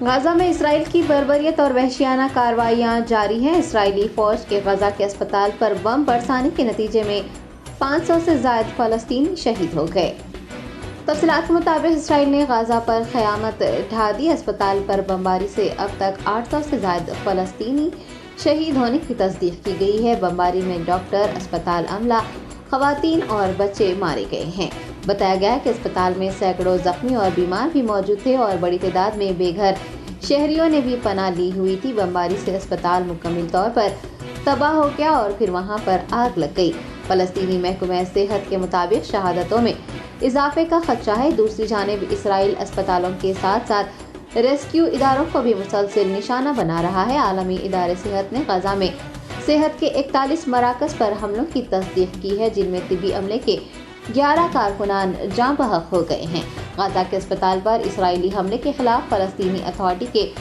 Gaza में Israel की बर्बरियत और वहशियाना कार्रवाइयां जारी हैं। इसराइली फौज के गाजा के अस्पताल पर बम बरसाने के नतीजे में 500 से ज़ायद फ़लस्तीनी शहीद हो गए। तफसीलात के मुताबिक इसराइल ने गाजा पर क़यामत ढा दी। अस्पताल पर बमबारी से अब तक 800 से ज़ायद फ़लस्तीनी शहीद होने की तस्दीक की गई है। बमबारी में डॉक्टर, अस्पताल अमला, ख़वातीन और बच्चे मारे गए हैं। बताया गया है कि अस्पताल में सैकड़ों जख्मी और बीमार भी मौजूद थे और बड़ी तादाद में बेघर शहरियों ने भी पनाह ली हुई थी। बमबारी से अस्पताल मुकम्मल तौर पर तबाह हो गया और फिर वहां पर आग लग गई। फ़लस्तीनी महकमा सेहत के मुताबिक शहादतों में इजाफे का खदशा है। दूसरी जानिब इसराइल अस्पतालों के साथ साथ रेस्क्यू इदारों को भी मुसलसल निशाना बना रहा है। आलमी इदारे सेहत ने गाजा में सेहत के 41 मराकज़ पर हमलों की तस्दीक की है, जिनमें तिब्बी अमले के 11 कारकुनान जाँ बहक हो गए हैं। गाजा के अस्पताल पर इसराइली हमले के खिलाफ फ़लस्तीनी अथॉरिटी के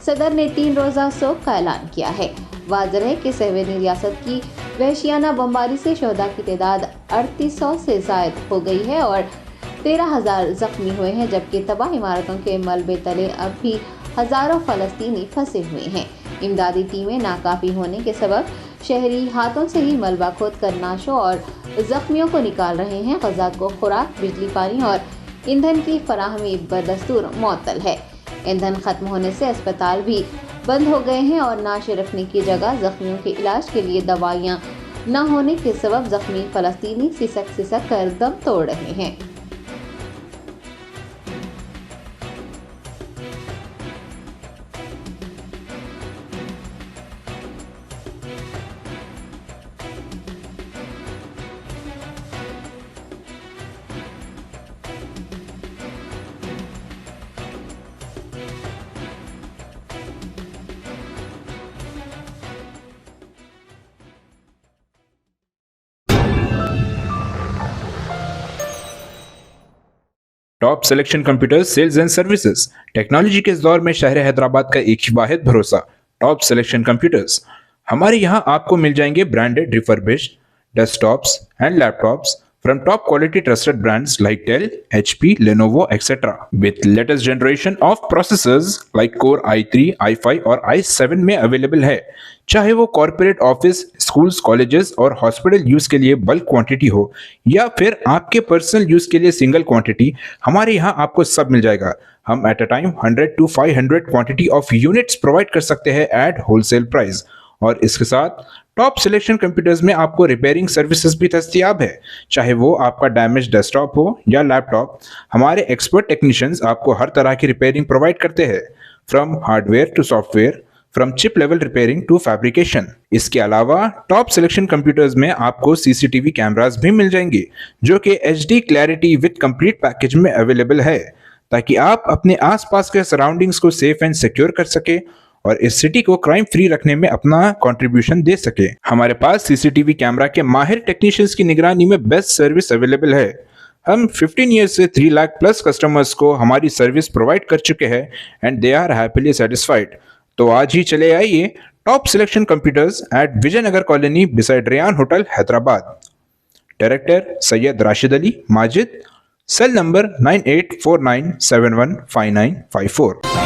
सदर ने 3 रोज़ा शोक का ऐलान किया है। वाज़ेह है कि सहवेनी रियासत की वहशियाना बमबारी से शोहदा की तादाद 3800 से ज़ायद हो गई है और 13,000 जख्मी हुए हैं, जबकि तबाह इमारतों के मलबे तले अब भी हज़ारों फ़लस्तीनी फंसे हुए हैं। इमदादी टीमें नाकाफ़ी होने के सबब शहरी हाथों से ही मलबा खोद कर नाशों और जख्मियों को निकाल रहे हैं। गजा को खुराक, बिजली, पानी और ईंधन की फराहमी बदस्तूर मुअत्तल है। ईंधन खत्म होने से अस्पताल भी बंद हो गए हैं और नाशे रखने की जगह जख्मियों के इलाज के लिए दवाइयाँ न होने के सबब जख्मी फ़लस्तीनी सिसक कर दम तोड़ रहे हैं। Top selection computers sales and services. Technology के इस दौर में शहर हैदराबाद का एक ही वाहिद भरोसा, टॉप सिलेक्शन कंप्यूटर्स। हमारे यहाँ आपको मिल जाएंगे branded refurbished desktops and laptops from top quality trusted brands like Dell, HP, Lenovo, etc. with latest generation of processors like Core i3, i5 और i7 में अवेलेबल है। चाहे वो कॉर्पोरेट ऑफिस, स्कूल्स, कॉलेजेस और हॉस्पिटल यूज के लिए bulk quantity हो या फिर आपके पर्सनल यूज के लिए सिंगल क्वांटिटी, हमारे यहाँ आपको सब मिल जाएगा। हम at a time 100 to 500 quantity of units provide कर सकते हैं एट होलसेल प्राइस। और इसके साथ टॉप सिलेक्शन कंप्यूटर्स में आपको रिपेयरिंग सर्विसेज भी दस्तियाब है। चाहे वो आपका डैमेज डेस्कटॉप हो या लैपटॉप, हमारे एक्सपर्ट टेक्नीशियंस आपको हर तरह की रिपेयरिंग प्रोवाइड करते हैं, from hardware to software, from chip level repairing to fabrication. इसके अलावा टॉप सिलेक्शन कंप्यूटर्स में आपको सीसीटीवी कैमरास भी मिल जाएंगे जो कि HD clarity with complete package में अवेलेबल है, ताकि आप अपने आसपास के सराउंडिंग्स को सेफ एंड सिक्योर कर सके और इस सिटी को क्राइम फ्री रखने में अपना कंट्रीब्यूशन दे सके। हमारे पास सीसीटीवी कैमरा के माहिर टेक्नीशियंस की निगरानी में बेस्ट सर्विस अवेलेबल है। हम 15 ईयर्स से 3 लाख प्लस कस्टमर्स को हमारी सर्विस प्रोवाइड कर चुके हैं and they are happily satisfied. तो आज ही चले आइए top selection computers at Vijayanagar Colony beside Ryan Hotel Hyderabad. Director Syed Rashid Ali Majid, cell number 9849715954।